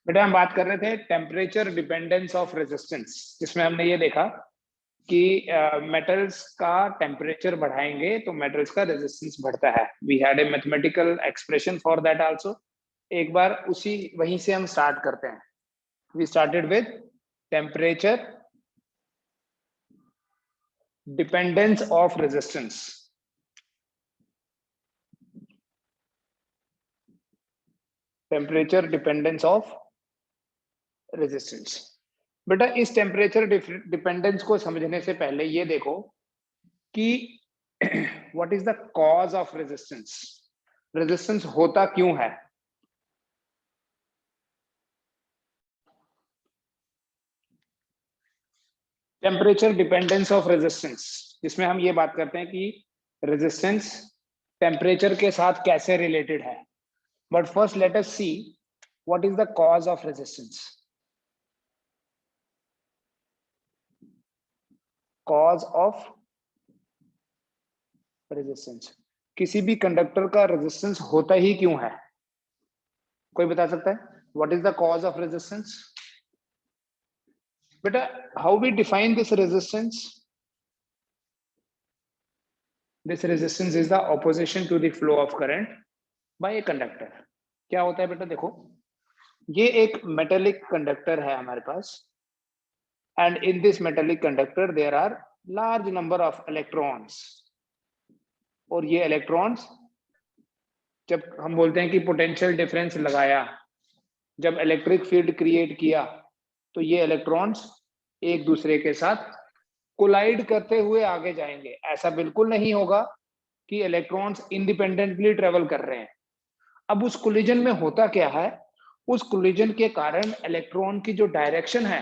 बेटा हम बात कर रहे थे टेम्परेचर डिपेंडेंस ऑफ रेजिस्टेंस, जिसमें हमने ये देखा कि मेटल्स का टेम्परेचर बढ़ाएंगे तो मेटल्स का रेजिस्टेंस बढ़ता है। We had a mathematical expression for that also. एक बार उसी वहीं से हम स्टार्ट करते हैं। We started with temperature dependence of resistance. Temperature dependence of resistance. बेटा इस टेम्परेचर डिपेंडेंस को समझने से पहले ये देखो कि what is the cause of resistance. Resistance होता क्यों है? टेम्परेचर डिपेंडेंस ऑफ रेजिस्टेंस, जिसमें हम ये बात करते हैं कि रेजिस्टेंस टेम्परेचर के साथ कैसे रिलेटेड है। But first let us see what is the cause of resistance. Cause of resistance, किसी भी कंडक्टर का रेजिस्टेंस होता ही क्यों है? कोई बता सकता है? What is the cause of resistance? बेटा how we define this resistance? This resistance is the opposition to the flow of current by a conductor. क्या होता है बेटा? देखो ये एक मेटेलिक कंडक्टर है हमारे पास, and in this metallic conductor there are large number of electrons. और ये इलेक्ट्रॉन्स जब हम बोलते हैं कि पोटेंशियल डिफरेंस लगाया, जब इलेक्ट्रिक फील्ड क्रिएट किया, तो ये इलेक्ट्रॉन्स एक दूसरे के साथ कोलाइड करते हुए आगे जाएंगे। ऐसा बिल्कुल नहीं होगा कि इलेक्ट्रॉन्स इंडिपेंडेंटली ट्रेवल कर रहे हैं। अब उस कोलिजन में होता क्या है? उस कोलिजन के कारण इलेक्ट्रॉन की जो डायरेक्शन है,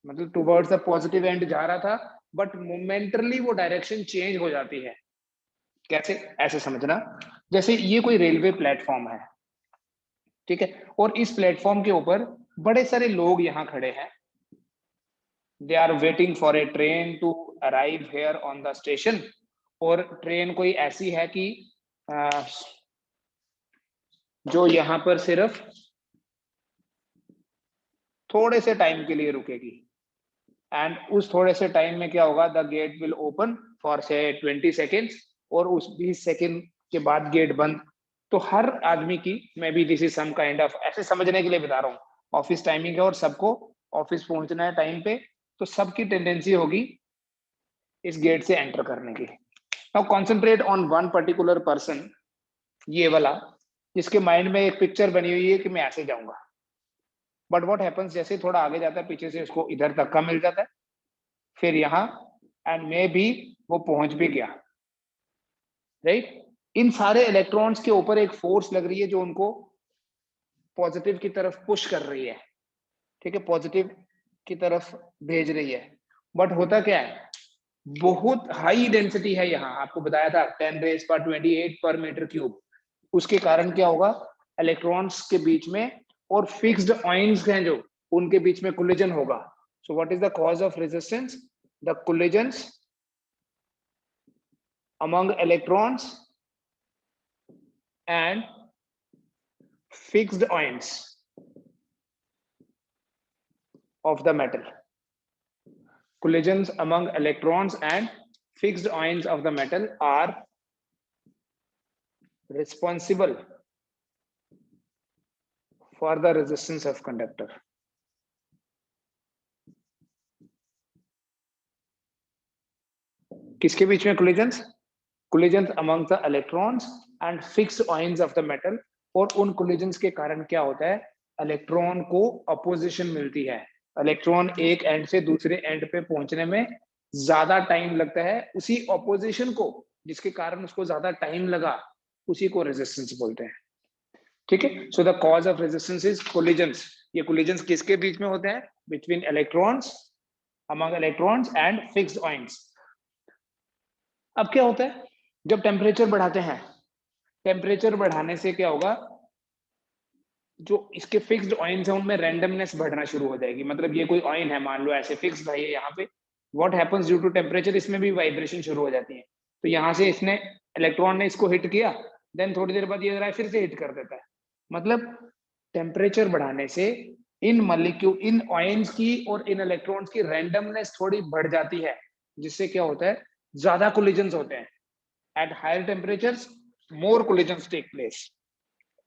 मतलब टुवर्ड्स द पॉजिटिव एंड जा रहा था, बट मोमेंटरली वो डायरेक्शन चेंज हो जाती है। कैसे? ऐसे समझना, जैसे ये कोई रेलवे प्लेटफॉर्म है, ठीक है, और इस प्लेटफॉर्म के ऊपर बड़े सारे लोग यहाँ खड़े हैं। They are waiting for a train to arrive here on the station. और ट्रेन कोई ऐसी है कि जो यहाँ पर सिर्फ थोड़े से टाइम के लिए रुकेगी। एंड उस थोड़े से टाइम में क्या होगा? The gate will open for say 20 seconds, और उस 20 सेकेंड के बाद गेट बंद। तो हर आदमी की, maybe this is some kind of, ऐसे समझने के लिए बता रहा हूँ, ऑफिस टाइमिंग है और सबको ऑफिस पहुंचना है टाइम पे, तो सबकी टेंडेंसी होगी इस गेट से एंटर करने की। Now concentrate on one particular person, ये वाला, जिसके माइंड में एक पिक्चर बनी हुई है कि मैं ऐसे जाऊंगा। बट व्हाट हैपेंस, जैसे थोड़ा आगे जाता है, पीछे से उसको इधर तक का मिल जाता है, फिर यहाँ, एंड मे बी वो पहुंच भी गया, राइट? इन सारे इलेक्ट्रॉन्स के ऊपर एक फोर्स लग रही है जो उनको पॉजिटिव की तरफ पुश कर रही है, ठीक है, पॉजिटिव की तरफ भेज रही है। बट होता क्या है? बहुत हाई डेंसिटी है यहाँ, आपको बताया था 10⁻28 पर मीटर क्यूब। उसके कारण क्या होगा? इलेक्ट्रॉन्स के बीच में और फिक्स्ड आयंस हैं जो, उनके बीच में कोलिजन होगा। So what is the cause of resistance? The collisions among electrons and fixed ions of the metal. Collisions among electrons and fixed ions of the metal are responsible for the resistance of conductor. किसके बीच में collisions? Collisions among the electrons and fixed ions of the metal. और उन collisions के कारण क्या होता है? Electron को अपोजिशन मिलती है। इलेक्ट्रॉन एक एंड से दूसरे एंड पे पहुंचने में ज्यादा टाइम लगता है, उसी ऑपोजिशन को, जिसके कारण उसको ज्यादा टाइम लगा, उसी को रेजिस्टेंस बोलते हैं, ठीक है। So the cause of resistance is collisions. ये कोलिजन्स किसके बीच में होते हैं? Between electrons, among electrons and fixed ions. अब क्या होता है जब टेम्परेचर बढ़ाते हैं? टेम्परेचर बढ़ाने से क्या होगा? जो इसके फिक्स्ड आयंस है उनमें रैंडमनेस बढ़ना शुरू हो जाएगी। मतलब ये कोई आयन है, मान लो ऐसे फिक्स्ड है यहाँ पे, what happens due to temperature, इसमें भी वाइब्रेशन शुरू हो जाती है। तो यहाँ से इसने, इलेक्ट्रॉन ने इसको हिट किया, देन थोड़ी देर बाद ये फिर से हिट कर देता है। मतलब टेम्परेचर बढ़ाने से इन मॉलिक्यूल, इन आयंस की और इन इलेक्ट्रॉन्स की रैंडमनेस थोड़ी बढ़ जाती है, जिससे क्या होता है, ज्यादा कोलिजन्स होते हैं। At higher temperatures more collisions take place.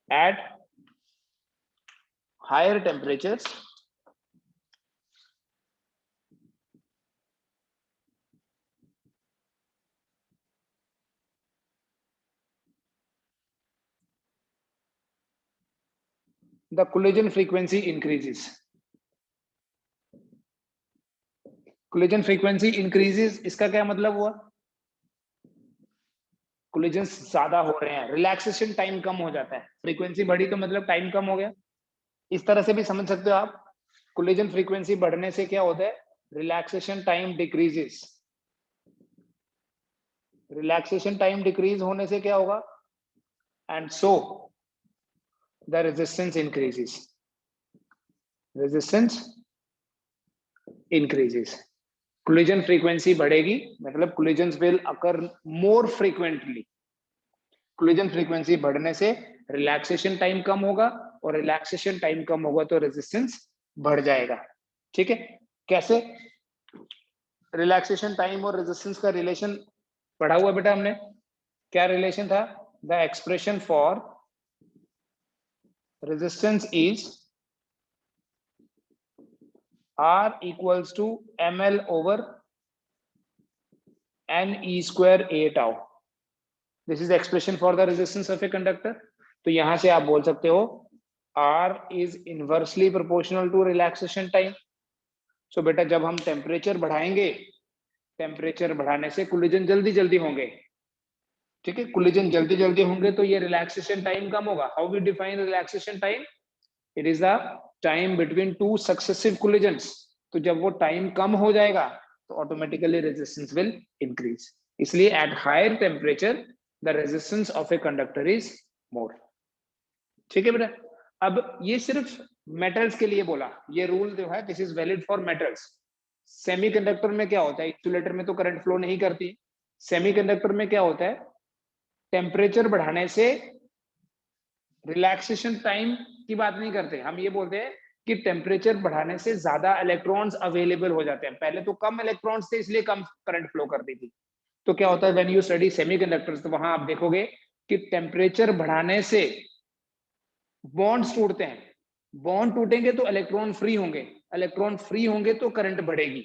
At higher temperatures the collision frequency increases. collision frequency increases, इसका क्या मतलब हुआ? कोलिजन्स ज्यादा हो रहे हैं, रिलैक्सेशन टाइम कम हो जाता है। फ्रीक्वेंसी बढ़ी तो मतलब टाइम कम हो गया। इस तरह से भी समझ सकते हो आप। कोलिजन फ्रीक्वेंसी बढ़ने से क्या होता है, relaxation time decreases. Relaxation time decrease होने से क्या होगा, and so the resistance increases. Resistance increases. Collision frequency बढ़ेगी मतलब collisions will occur more frequently. Collision frequency बढ़ने से रिलैक्सेशन टाइम कम होगा, और रिलैक्सेशन टाइम कम होगा तो रेजिस्टेंस बढ़ जाएगा। ठीक है, कैसे? रिलैक्सेशन टाइम और रेजिस्टेंस का रिलेशन पढ़ा हुआ बेटा हमने। क्या रिलेशन था? The expression for resistance is R equals to ml over n e square a tau. This is the expression for the resistance of a conductor. तो यहां से आप बोल सकते हो R is inversely proportional to relaxation time. So बेटा जब हम टेम्परेचर बढ़ाएंगे, टेम्परेचर बढ़ाने से कोलिजन जल्दी जल्दी होंगे। ठीक है, कोलिजन जल्दी जल्दी होंगे तो ये रिलैक्सेशन टाइम कम होगा। How we define relaxation time? It is the time between two successive collisions. तो जब वो टाइम कम हो जाएगा तो ऑटोमेटिकली रेजिस्टेंस विल इंक्रीज। इसलिए at higher temperature the resistance of a conductor is more. ठीक है बेटा, अब ये सिर्फ मेटल्स के लिए बोला, ये रूल जो है this is valid for metals. Semiconductor में क्या होता है, इंसुलेटर में तो करंट फ्लो नहीं करती। सेमीकंडक्टर में क्या होता है, टेम्परेचर बढ़ाने से रिलैक्सेशन टाइम की बात नहीं करते, हम ये बोलते हैं कि टेम्परेचर बढ़ाने से ज्यादा इलेक्ट्रॉन्स अवेलेबल हो जाते हैं। पहले तो कम इलेक्ट्रॉन्स थे इसलिए कम करंट फ्लो करती थी। तो क्या होता है, व्हेन यू स्टडी सेमीकंडक्टर्स, तो वहां आप देखोगे कि टेम्परेचर बढ़ाने से बॉन्ड्स टूटते हैं। बॉन्ड टूटेंगे तो इलेक्ट्रॉन फ्री होंगे, इलेक्ट्रॉन फ्री होंगे तो करंट बढ़ेगी।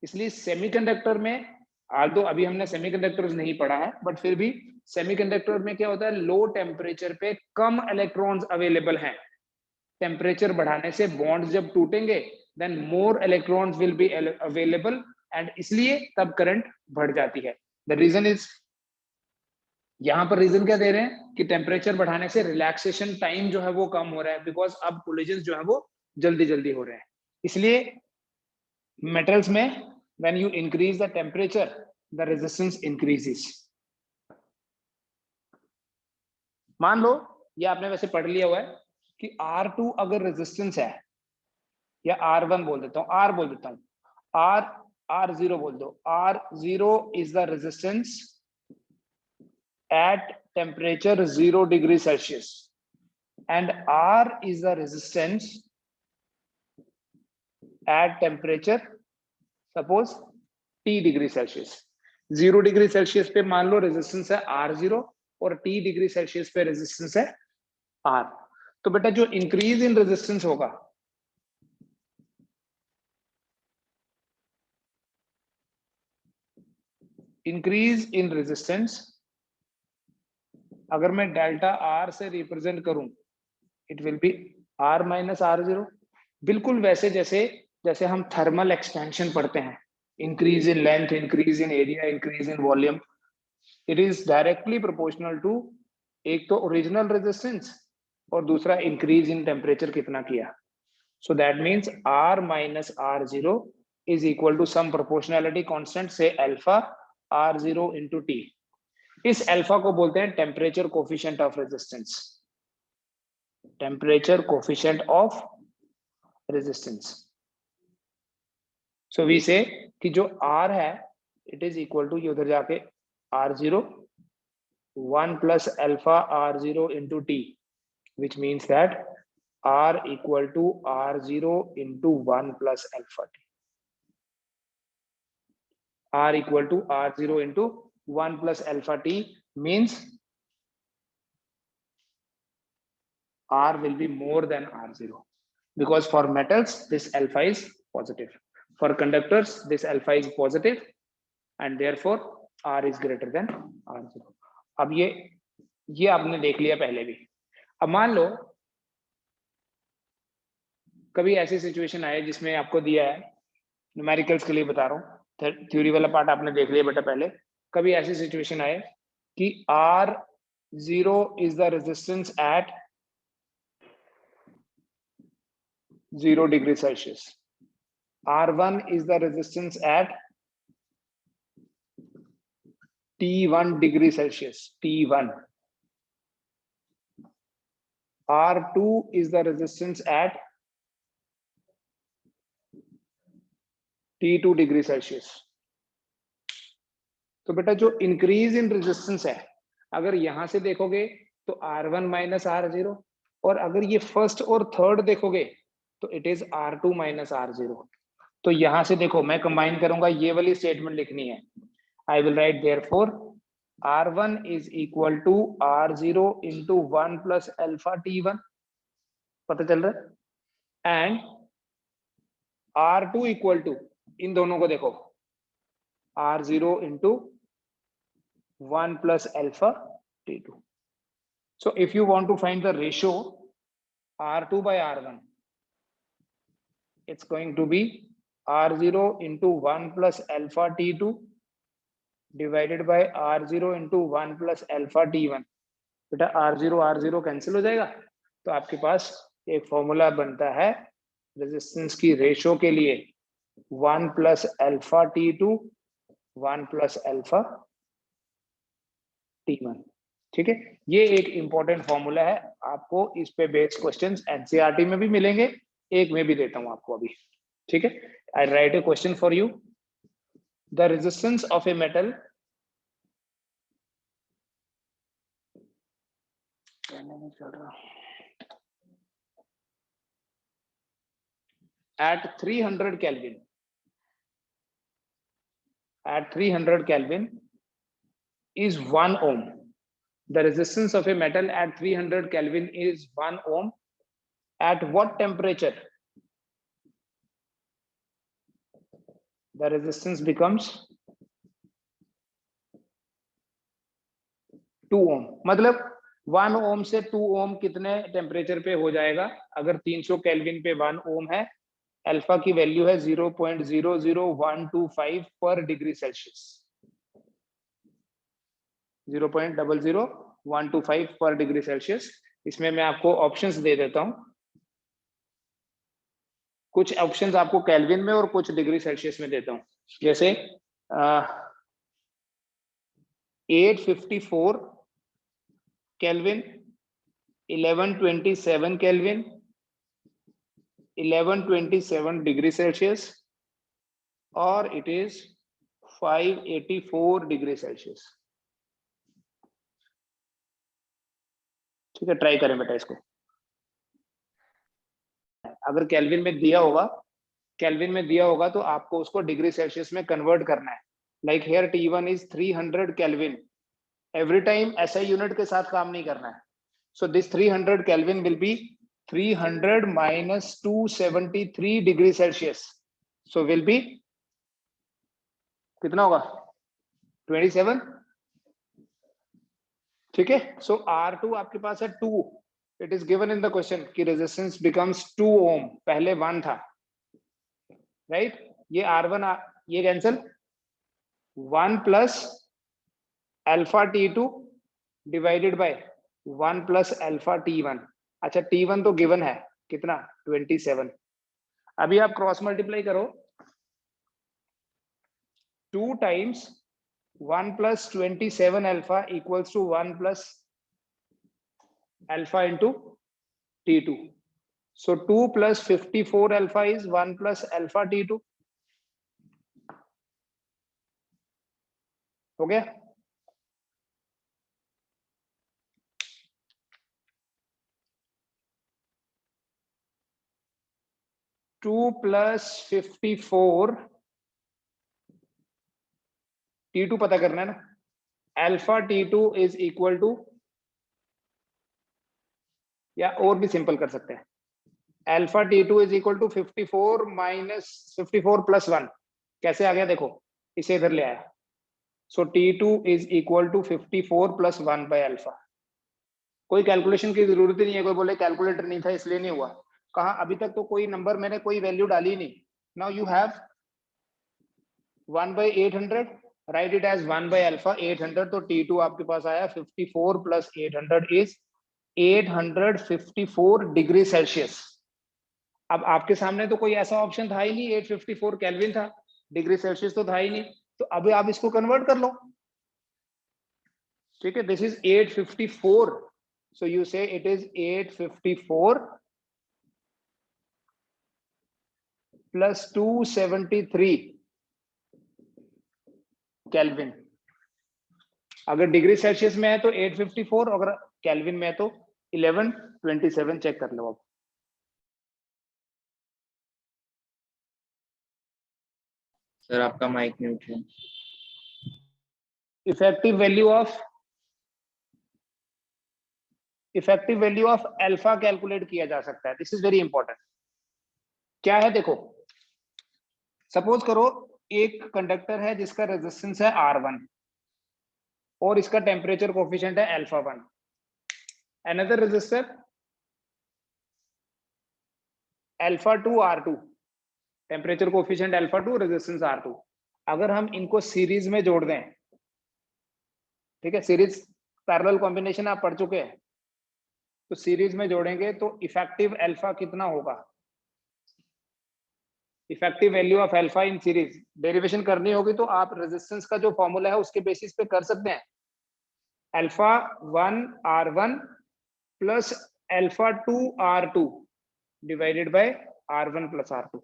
इसलिए सेमीकंडक्टर में, आल्दो अभी हमने सेमीकंडक्टर्स नहीं पढ़ा है, बट फिर भी सेमीकंडक्टर में क्या होता है, लो टेम्परेचर पे कम इलेक्ट्रॉन्स अवेलेबल हैं। टेम्परेचर बढ़ाने से बॉन्ड्स जब टूटेंगे then more electrons will be available, and इसलिए तब करंट बढ़ जाती है। द रीजन इज, यहां पर रीजन क्या दे रहे हैं कि टेम्परेचर बढ़ाने से रिलैक्सेशन टाइम जो है वो कम हो रहा है, बिकॉज अब कोलिजन जो है वो जल्दी जल्दी हो रहे हैं। इसलिए मेटल्स में when you increase the temperature the resistance increases. मान लो ये आपने वैसे पढ़ लिया हुआ है कि R2 अगर रेजिस्टेंस है, या R1 बोल देता हूं, R बोल देता हूं, R0 बोल दो, R0 is the resistance at temperature 0 degree Celsius and R is the resistance at temperature suppose T degree Celsius. 0 degree Celsius पे मान लो रेजिस्टेंस है R0 और T डिग्री सेल्सियस पे रेजिस्टेंस है R। तो बेटा जो इंक्रीज इन रेजिस्टेंस होगा, इंक्रीज इन रेजिस्टेंस अगर मैं डेल्टा R से रिप्रेजेंट करूं, it will be R minus R0। बिल्कुल वैसे जैसे हम थर्मल एक्सपेंशन पढ़ते हैं, increase in length, increase in area, increase in volume, it is directly proportional to एक तो ओरिजिनल रेजिस्टेंस और दूसरा इंक्रीज इन टेम्परेचर कितना किया। So that means R minus R0 is equal to some proportionality constant से alpha R0 into T। इस alpha को बोलते हैं temperature coefficient of resistance, temperature coefficient of resistance. So we say कि जो R है इट इज इक्वल टू, ये उधर जाके R0 1 plus alpha R0 into T, which means that R equal to R0 into 1 plus alpha t. R equal to R0 into 1 plus alpha t means R will be more than R0, because for metals this alpha is positive, for conductors this alpha is positive, and therefore R is greater than R0. अब ये आपने देख लिया पहले भी. अब मान लो कभी ऐसी सिचुएशन आए जिसमें आपको दिया है, न्यूमेरिकल्स के लिए बता रहा हूँ, थ्योरी वाला पार्ट आपने देख लिया बेटा पहले. कभी ऐसी सिचुएशन आए कि R0 is the resistance at 0 degree Celsius, R1 is the resistance at T1 degree Celsius, T1. R2 is the resistance at T2 degree Celsius. तो बेटा जो इंक्रीज इन रेजिस्टेंस है, अगर यहां से देखोगे तो R1 माइनस R0, और अगर ये फर्स्ट और थर्ड देखोगे तो it is R2 minus R0. तो यहां से देखो मैं कंबाइन करूंगा, ये वाली स्टेटमेंट लिखनी है. I will write therefore R1 is equal to R0 into 1 plus alpha T1. पता चल रहा है? एंड R2 इक्वल टू, इन दोनों को देखो, R0 into 1 plus alpha T2. So if you want to find the ratio R2 by R1, it's going to be R0 into 1 plus alpha T2 divided by R0 into 1 plus alpha T1. बेटा R0 cancel हो जाएगा, तो आपके पास एक formula बनता है resistance की ratio के लिए, 1 plus alpha T2 1 plus alpha T1. ठीक है, ये एक इंपॉर्टेंट फॉर्मूला है, आपको इस पे बेस्ड क्वेश्चंस एनसीईआरटी में भी मिलेंगे, एक में भी देता हूं आपको अभी. ठीक है, I write a question for you. The resistance of a metal at 300 Kelvin, is 1 ohm. The resistance of a metal at 300 Kelvin is 1 ohm. At what temperature the resistance becomes 2 ohm? मतलब 1 ohm से 2 ohm कितने temperature पे हो जाएगा? अगर 300 kelvin पे 1 ohm है, alpha की वैल्यू है 0.00125 पर डिग्री सेल्सियस, 0.00125 पर डिग्री सेल्सियस. इसमें मैं आपको ऑप्शंस दे देता हूं, कुछ ऑप्शंस आपको केल्विन में और कुछ डिग्री सेल्सियस में देता हूं. जैसे 854 केल्विन, 1127 केल्विन, 1127 डिग्री सेल्सियस, और इट इज 584 डिग्री सेल्सियस. ठीक है, ट्राई करें बेटा इसको. अगर केल्विन में दिया होगा तो आपको उसको डिग्री सेल्सियस में कन्वर्ट करना है. Like here T1 is 300 kelvin. Every time SI unit के साथ काम नहीं करना है. So this 300 kelvin will be 300 minus 273 degree Celsius. So will be कितना होगा? 27. ठीक है, सो R2 आपके पास है 2. It is given in the question कि रेजिस्टेंस बिकम्स 2 ओम, पहले 1 था, राइट? ये R1 ये cancel, 1 plus alpha T2 divided by 1 plus alpha T1. अच्छा, T1 तो गिवन है, कितना? 27. अभी आप क्रॉस मल्टीप्लाई करो, 2 times 1 plus 27 alpha equals to 1 plus alpha into T2. So 2 plus 54 alpha is 1 plus alpha T2. हो गया? 2 प्लस 54 T2 पता करना है ना, alpha T2 is equal to, या और भी सिंपल कर सकते हैं, alpha T2 is equal to 54 minus 54 plus 1। कैसे आ गया देखो, इसे इधर ले आया, so T2 is equal to 54 plus 1 by alpha. कोई कैलकुलेशन की जरूरत ही नहीं है, कोई बोले कैलकुलेटर नहीं था इसलिए नहीं हुआ, कहा अभी तक तो कोई नंबर मैंने कोई वैल्यू डाली नहीं। Now you have 1 by 800, write it as 1 by alpha 800, तो T2 आपके पास आया 54 प्लस 800 इज 854 डिग्री सेल्सियस। अब आपके सामने तो कोई ऐसा ऑप्शन था ही नहीं, 854 केल्विन था, डिग्री सेल्सियस तो था ही नहीं, तो अभी आप इसको कन्वर्ट कर लो। ठीक है, this is 854, so you say it is 854 plus 273 kelvin. अगर डिग्री सेल्सियस में है तो 854, अगर केल्विन में है तो 1127। चेक कर लो आप। सर आपका माइक म्यूट है। Effective value of alpha calculate किया जा सकता है, दिस इज वेरी इंपॉर्टेंट। क्या है देखो, सपोज करो एक कंडक्टर है जिसका रेजिस्टेंस है R1 और इसका टेम्परेचर कोफिशिएंट है alpha 1। Another resistor alpha 2 R2, temperature coefficient alpha 2, resistance R2। अगर हम इनको सीरीज में जोड़ दें, ठीक है, सीरीज पैरेलल कॉम्बिनेशन आप पढ़ चुके हैं, तो सीरीज में जोड़ेंगे तो इफेक्टिव अल्फा कितना होगा, effective value of alpha in series. Derivation करनी होगी तो आप रेजिस्टेंस का जो फॉर्मूला है उसके बेसिस पे कर सकते हैं, alpha 1 R1 plus alpha 2 R2 divided by R1 plus R2।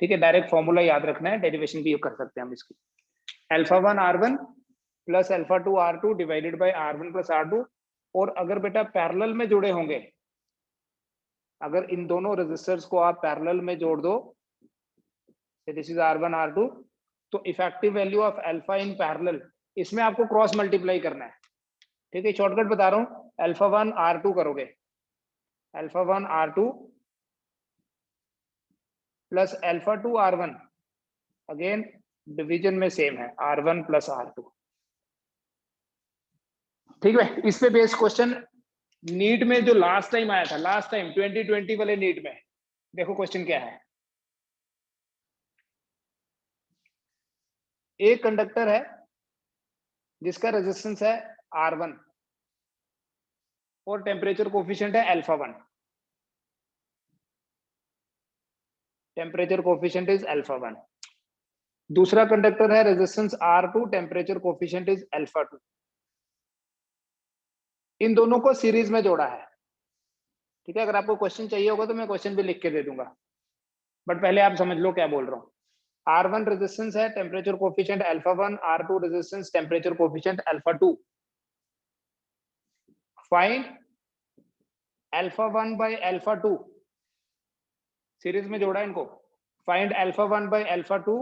ठीक है, डायरेक्ट फॉर्मूला याद रखना है, डेरिवेशन भी कर सकते हैं हम इसकी। Alpha 1 R1 plus alpha 2 R2 divided by R1 plus R2। और अगर बेटा पैरेलल में जुड़े होंगे, अगर इन दोनों रेजिस्टर्स को आप पैरेलल में जोड़ दो, दिस इज R1 R2, तो effective value of alpha in parallel, इसमें आपको क्रॉस मल्टीप्लाई करना है। ठीक है, शॉर्टकट बता रहा हूं, अल्फा 1 R2 करोगे, alpha 1 R2 plus alpha 2 R1, again division में सेम है, R1 प्लस R2। ठीक है, इस पे बेस्ड क्वेश्चन नीट में जो लास्ट टाइम आया था, लास्ट टाइम 2020 वाले नीट में, देखो क्वेश्चन क्या है। एक कंडक्टर है जिसका रेजिस्टेंस है R1 और टेम्परेचर कोफिशिएंट है alpha 1, temperature coefficient is alpha 1। दूसरा कंडक्टर है resistance R2, temperature coefficient is alpha 2। इन दोनों को सीरीज में जोड़ा है। ठीक है, अगर आपको क्वेश्चन चाहिए होगा तो मैं क्वेश्चन भी लिख के दे दूंगा, बट पहले आप समझ लो क्या बोल रहा हूँ। R1 रेजिस्टेंस है, temperature coefficient alpha 1, R2 resistance, temperature coefficient alpha 2। Find alpha 1 by alpha 2, series में जोड़ा इनको, find alpha 1 by alpha 2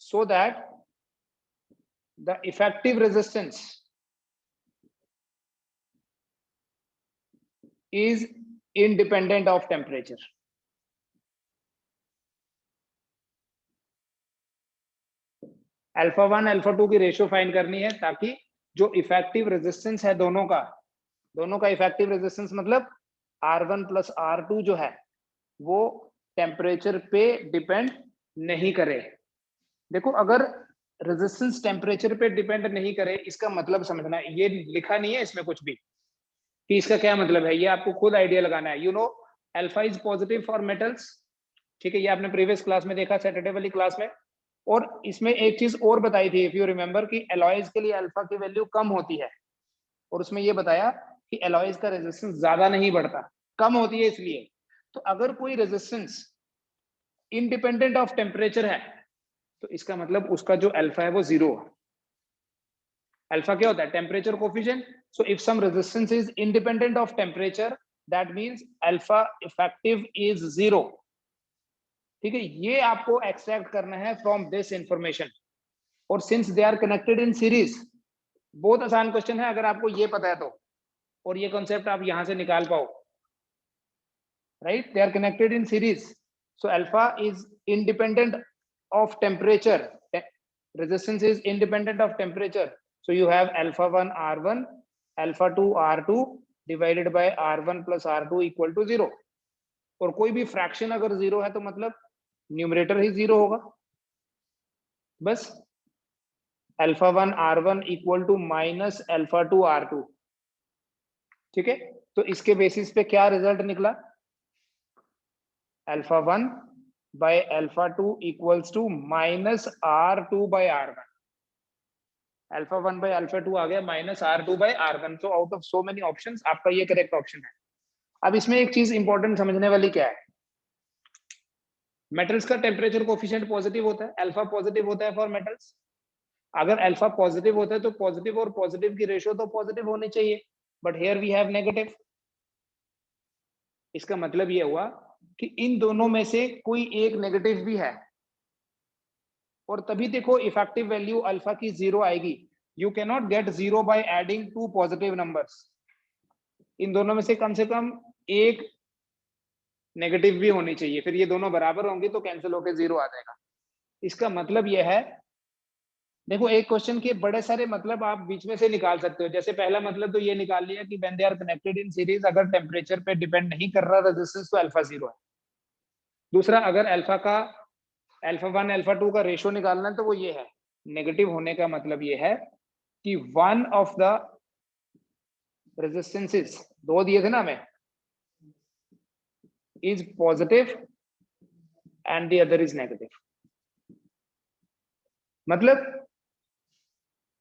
so that the effective resistance is independent of temperature। Alpha 1 alpha 2 की रेशियो फाइंड करनी है, ताकि जो effective resistance है दोनों का इफेक्टिव रेजिस्टेंस मतलब R1 प्लस R2 जो है वो टेम्परेचर पे डिपेंड नहीं करे। देखो, अगर रेजिस्टेंस टेम्परेचर पे डिपेंड नहीं करे, इसका मतलब समझना है, ये लिखा नहीं है इसमें कुछ भी कि इसका क्या मतलब है, ये आपको खुद आइडिया लगाना है। You know alpha is positive for metals, ठीक है, ये आपने प्रीवियस क्लास में देखा, सैटरडे वाली क्लास में। और इसमें एक चीज और बताई थी, इफ यू रिमेंबर, कि एलॉयज के लिए अल्फा की वैल्यू कम होती है, और उसमें ये बताया कि एलॉयज का रेजिस्टेंस ज्यादा नहीं बढ़ता, कम होती है इसलिए। तो अगर कोई रेजिस्टेंस इंडिपेंडेंट ऑफ टेम्परेचर है तो इसका मतलब उसका जो अल्फा है वो 0 है। अल्फा क्या होता है, temperature coefficient. So if some resistance is independent of temperature, that means alpha effective is 0। ठीक है, ये आपको एक्सट्रैक्ट करना है फ्रॉम दिस इंफॉर्मेशन। और since they are connected in series, बहुत आसान क्वेश्चन है अगर आपको ये पता है तो, और ये कॉन्सेप्ट आप यहां से निकाल पाओ, right? They are connected in series, so alpha is independent of temperature, resistance is independent of temperature, so you have alpha 1 R1 alpha 2 R2 divided by R1 plus R2 equal to 0। और कोई भी fraction अगर 0 है तो मतलब numerator ही 0 होगा, बस alpha 1 R1 equal to minus alpha 2 R2। ठीक है, तो इसके बेसिस पे क्या रिजल्ट निकला? alpha 1 by alpha 2 equals to minus R2 by R1। alpha 1 by alpha 2 आ गया minus R2 by R1। so out of so many options आपका ये करेक्ट ऑप्शन है। अब इसमें एक चीज इंपॉर्टेंट समझने वाली क्या है, मेटल्स का टेम्परेचर कोफिशिएंट पॉजिटिव होता है, अल्फा पॉजिटिव होता है फॉर मेटल्स। अगर अल्फा पॉजिटिव होता है तो पॉजिटिव और पॉजिटिव की रेशियो तो पॉजिटिव होनी चाहिए, but here we have negative. इसका मतलब ये हुआ कि इन दोनों में से कोई एक नेगेटिव भी है, और तभी देखो इफेक्टिव वैल्यू अल्फा की 0 आएगी। You can not get 0 by adding two positive numbers. इन दोनों में से कम एक नेगेटिव भी होनी चाहिए, फिर ये दोनों बराबर होंगे तो कैंसिल होकर 0 आ जाएगा। इसका मतलब यह है, देखो एक क्वेश्चन के बड़े सारे मतलब आप बीच में से निकाल सकते हो। जैसे पहला मतलब तो ये निकाल लिया कि when they are connected in series, अगर टेम्परेचर पे डिपेंड नहीं कर रहा रेजिस्टेंस तो अल्फा 0 है। दूसरा, अगर अल्फा 1 अल्फा 2 का रेशियो निकालना है तो वो ये है, नेगेटिव होने का मतलब ये है कि वन ऑफ द रेजिस्टेंसेस, दो दिए थे ना हमें, is positive and the other is negative. मतलब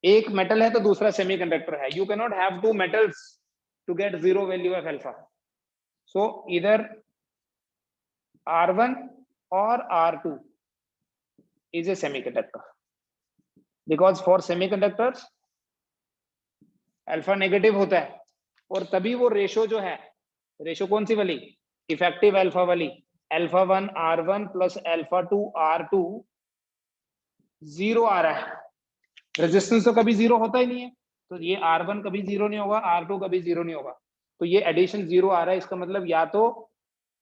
एक मेटल है तो दूसरा सेमीकंडक्टर है। You can not have two metals to get 0 value of alpha. So इधर R1 और R2 is a semiconductor, because for semiconductors alpha negative होता है, और तभी वो रेशो जो है, रेशो कौन सी वाली, इफेक्टिव अल्फा वाली, alpha 1 R1 plus alpha 2 R2 0 आ रहा है। रेजिस्टेंस तो कभी 0 होता ही नहीं है, तो ये R1 कभी 0 नहीं होगा, R2 कभी 0 नहीं होगा, तो ये एडिशन 0 आ रहा है। इसका मतलब या तो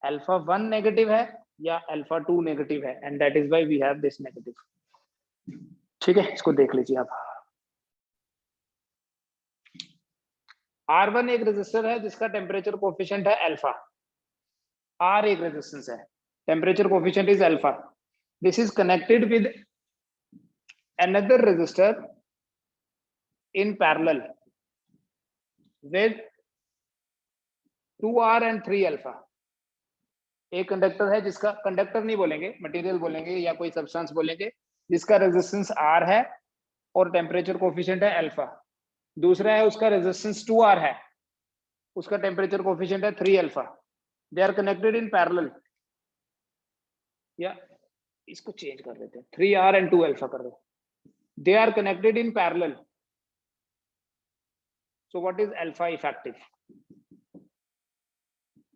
अल्फा 1 नेगेटिव है या अल्फा 2 नेगेटिव है, and that is why we have this negative. ठीक है, इसको देख लीजिए आप। R1 एक रेजिस्टर है जिसका टेम्परेचर कोफिशिएंट है अल्फा, R एक रेजिस्टेंस है, temperature coefficient is alpha. This is connected with another resistor in parallel with 2R and 3 alpha। एक कंडक्टर है जिसका, कंडक्टर नहीं बोलेंगे, मटेरियल बोलेंगे या कोई सब्सटेंस बोलेंगे, जिसका रेजिस्टेंस R है और टेम्परेचर कोफिशिएंट है अल्फा। दूसरा है उसका रेजिस्टेंस 2R है, उसका टेम्परेचर कोफिशिएंट है 3 alpha. They are connected in parallel, या इसको चेंज कर देते हैं, 3R and 2 अल्फा कर दो। They are connected in parallel. So what is alpha effective?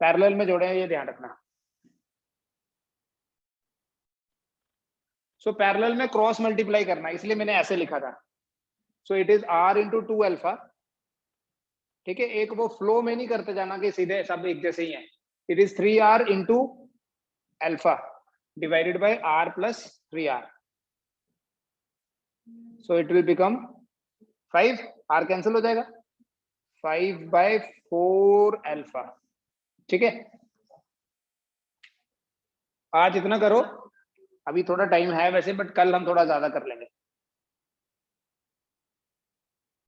Parallel में जोड़े हैं, ये ध्यान रखना। So parallel में क्रॉस मल्टीप्लाई करना, इसलिए मैंने ऐसे लिखा था। So it is R into 2 alpha। ठीक है, एक वो फ्लो में नहीं करते जाना कि सीधे सब एक जैसे ही हैं। It is 3R into alpha divided by R plus 3R। So it will become 5, R cancel हो जाएगा, 5 by 4 अल्फा। ठीक है, आज इतना करो, अभी थोड़ा टाइम है वैसे, बट कल हम थोड़ा ज्यादा कर लेंगे।